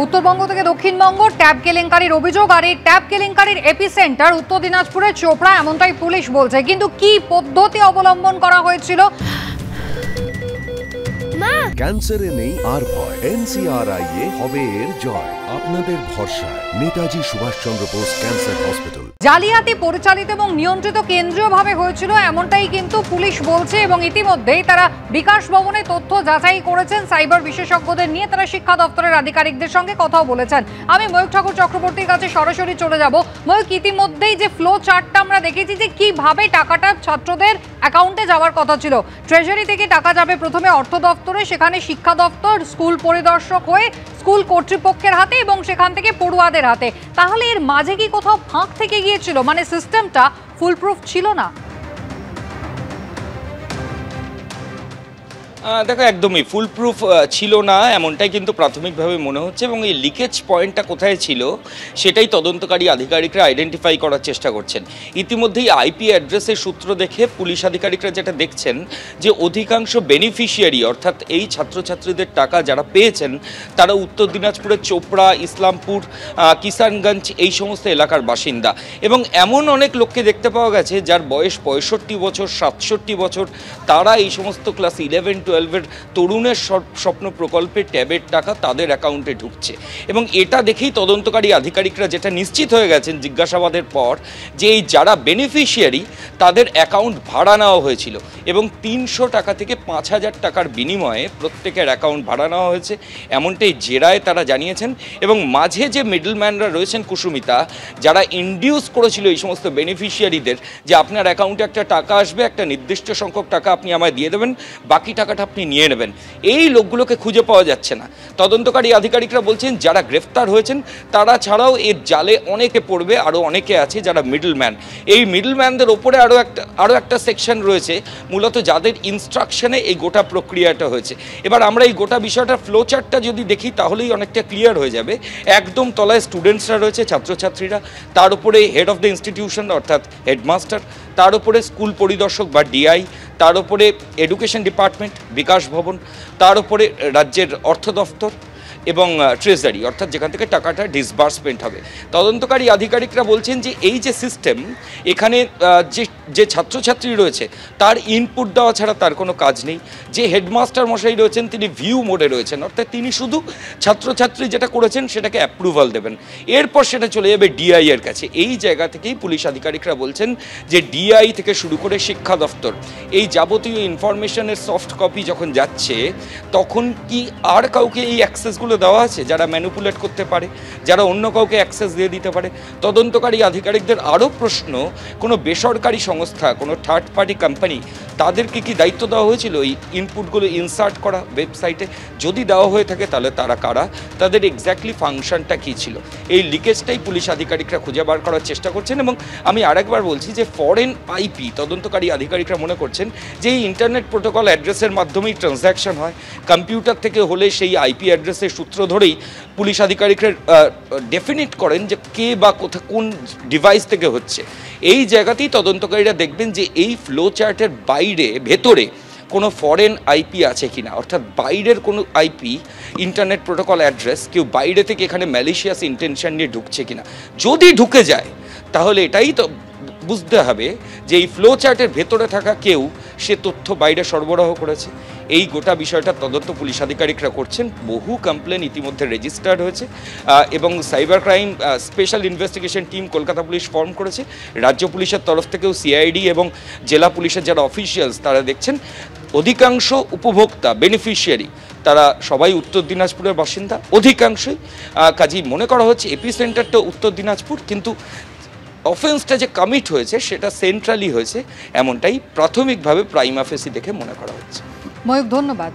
উত্তরবঙ্গ থেকে দক্ষিণবঙ্গ ট্যাব কেলেঙ্কারির অভিযোগ, আর এই ট্যাব কেলেঙ্কারির এপিসেন্টার উত্তর দিনাজপুরের চোপড়া, এমনটাই পুলিশ বলছে। কিন্তু কি পদ্ধতি অবলম্বন করা হয়েছিল? ক্যান্সারে নেই আর ভয়, NCRI হবে এর জয়। আপনাদের ভরসা নেতাজি সুভাষচন্দ্র বোস ক্যান্সার হসপিটাল। জালিয়াতি পরিচালিত এবং নিয়ন্ত্রিত কেন্দ্রীয়ভাবে হয়েছিল, এমনটাই কিন্তু পুলিশ বলছে। এবং ইতিমধ্যেই তারা বিকাশ ভবনে তথ্য যাচাই করেছেন। সাইবার বিশেষজ্ঞদের নিয়ে তারা শিক্ষা দপ্তরের আধিকারিকদের সঙ্গে কথাও বলেছেন। আমি ময়ূক ঠাকুর চক্রবর্তীর কাছে সরাসরি চলে যাব। ময়ূক, ইতিমধ্যেই যে ফ্লো চার্টটা আমরা দেখেছি যে কিভাবে টাকাটা ছাত্রদের অ্যাকাউন্টে যাওয়ার কথা ছিল, ট্রেজারি থেকে টাকা যাবে প্রথমে অর্থ দপ্তরে, সেখানে শিক্ষা দপ্তর স্কুল পরিদর্শক হয়ে স্কুল কর্তৃপক্ষের হাতে এবং সেখান থেকে পড়ুয়াদের হাতে। তাহলে এর মাঝে কি কোথাও ফাঁক থেকে গিয়েছিল, মানে সিস্টেমটা ফুলপ্রুফ ছিল না? দেখো, একদমই ফুলপ্রুফ ছিল না এমনটাই কিন্তু প্রাথমিকভাবে মনে হচ্ছে, এবং এই লিকেজ পয়েন্টটা কোথায় ছিল সেটাই তদন্তকারী আধিকারিকরা আইডেন্টিফাই করার চেষ্টা করছেন। ইতিমধ্যেই আইপি অ্যাড্রেসের সূত্র দেখে পুলিশ আধিকারিকরা যেটা দেখছেন যে অধিকাংশ বেনিফিশিয়ারি অর্থাৎ এই ছাত্রছাত্রীদের টাকা যারা পেয়েছেন তারা উত্তর দিনাজপুরের চোপড়া, ইসলামপুর, কিষানগঞ্জ এই সমস্ত এলাকার বাসিন্দা। এবং এমন অনেক লোককে দেখতে পাওয়া গেছে যার বয়স 65 বছর, 67 বছর, তারা এই সমস্ত ক্লাস 11-12-এর তরুণের স্বপ্ন প্রকল্পে ট্যাবের টাকা তাদের অ্যাকাউন্টে ঢুকছে। এবং এটা দেখেই তদন্তকারী আধিকারিকরা যেটা নিশ্চিত হয়ে গেছেন জিজ্ঞাসাবাদের পর, যে এই যারা বেনিফিশিয়ারি তাদের অ্যাকাউন্ট ভাড়া নেওয়া হয়েছিল এবং 300 টাকা থেকে 5000 টাকার বিনিময়ে প্রত্যেকের অ্যাকাউন্ট ভাড়া নেওয়া হয়েছে, এমনটাই জেরায় তারা জানিয়েছেন। এবং মাঝে যে মিডলম্যানরা রয়েছেন কুসুমিতা, যারা ইনডিউস করেছিল এই সমস্ত বেনিফিশিয়ারিদের যে আপনার অ্যাকাউন্টে একটা টাকা আসবে, একটা নির্দিষ্ট সংখ্যক টাকা আপনি আমায় দিয়ে দেবেন, বাকি টাকাটা আপনি নিয়ে নেবেন, এই লোকগুলোকে খুঁজে পাওয়া যাচ্ছে না। তদন্তকারী আধিকারিকরা বলছেন যারা গ্রেফতার হয়েছেন তারা ছাড়াও এর জালে অনেকে পড়বে, আরও অনেকে আছে যারা মিডলম্যান। এই মিডলম্যানদের ওপরে আরও একটা সেকশন রয়েছে মূলত যাদের ইনস্ট্রাকশনে এই গোটা প্রক্রিয়াটা হয়েছে। এবার আমরা এই গোটা বিষয়টা ফ্লোচার্টটা যদি দেখি তাহলেই অনেকটা ক্লিয়ার হয়ে যাবে। একদম তলায় স্টুডেন্টসরা রয়েছে, ছাত্রছাত্রীরা, তার উপরে হেড অফ দ্য ইনস্টিটিউশন অর্থাৎ হেডমাস্টার, তার উপরে স্কুল পরিদর্শক বা ডিআই, তার উপরে এডুকেশন ডিপার্টমেন্ট বিকাশ ভবন, তার উপরে রাজ্যের অর্থ দফতর এবং ট্রেজারি অর্থাৎ যেখান থেকে টাকাটা ডিসবার্সমেন্ট হবে। তদন্তকারী আধিকারিকরা বলছেন যে এই যে সিস্টেম, এখানে যে ছাত্রছাত্রী রয়েছে তার ইনপুট দেওয়া ছাড়া তার কোনো কাজ নেই। যে হেডমাস্টার মশাই রয়েছেন তিনি ভিউ মোডে রয়েছেন, অর্থাৎ তিনি শুধু ছাত্রছাত্রী যেটা করেছেন সেটাকে অ্যাপ্রুভাল দেবেন, এরপর সেটা চলে যাবে ডিআই এর কাছে। এই জায়গা থেকেই পুলিশ আধিকারিকরা বলছেন যে ডিআই থেকে শুরু করে শিক্ষা দপ্তর এই যাবতীয় ইনফরমেশনের সফট কপি যখন যাচ্ছে, তখন কি আর কাউকে এই অ্যাক্সেসগুলো দেওয়া আছে যারা ম্যানিপুলেট করতে পারে, যারা অন্য কাউকে অ্যাক্সেস দিয়ে দিতে পারে? তদন্তকারী আধিকারিকদের আরও প্রশ্ন, কোনো বেসরকারি সংস্থা, কোনো থার্ড পার্টি কোম্পানি, তাদেরকে কি দায়িত্ব দেওয়া হয়েছিল এই ইনপুটগুলো ইনসার্ট করা ওয়েবসাইটে? যদি দেওয়া হয়ে থাকে তাহলে তারা কারা, তাদের এক্স্যাক্টলি ফাংশনটা কী ছিল? এই লিকেজটাই পুলিশ আধিকারিকরা খুঁজে বার করার চেষ্টা করছেন। এবং আমি আরেকবার বলছি যে ফরেন আইপি তদন্তকারী আধিকারিকরা মনে করছেন যে এই ইন্টারনেট প্রোটোকল অ্যাড্রেসের মাধ্যমেই ট্রানজ্যাকশন হয়, কম্পিউটার থেকে হলে সেই আইপি অ্যাড্রেসের সূত্র ধরেই পুলিশ আধিকারিকরা ডেফিনিট করেন যে কে বা কোন ডিভাইস থেকে হচ্ছে। এই জায়গাতেই তদন্তকারীরা দেখবেন যে এই ফ্লো চার্টের বাইরে ভেতরে কোনো ফরেন আইপি আছে কিনা, অর্থাৎ বাইরের কোনো আইপি ইন্টারনেট প্রোটোকল অ্যাড্রেস কেউ বাইরে থেকে এখানে ম্যালিশিয়াস ইন্টেনশন নিয়ে ঢুকছে কিনা। যদি ঢুকে যায় তাহলে এটাই তো বুঝতে হবে যে এই ফ্লো চার্টের ভেতরে থাকা কেউ সে তথ্য বাইরে সরবরাহ করেছে। এই গোটা বিষয়টা তদন্ত পুলিশ আধিকারিকরা করছেন। বহু কমপ্লেন ইতিমধ্যে রেজিস্টার্ড হয়েছে এবং cyber crime special investigation team Kolkata police form করেছে। রাজ্য পুলিশের তরফ থেকেও সিআইডি এবং জেলা পুলিশের যারা অফিসিয়ালস তারা দেখছেন। অধিকাংশ উপভোক্তা বেনিফিশিয়ারি তারা সবাই উত্তর দিনাজপুরের বাসিন্দা, অধিকাংশই। কাজেই মনে করা হচ্ছে এপিসেন্টারটা উত্তর দিনাজপুর, কিন্তু অফেন্সটা যে কমিট হয়েছে সেটা সেন্ট্রালি হয়েছে, এমনটাই প্রাথমিকভাবে প্রাইমা ফেসি দেখে মনে করা হচ্ছে। ময়ূক, ধন্যবাদ।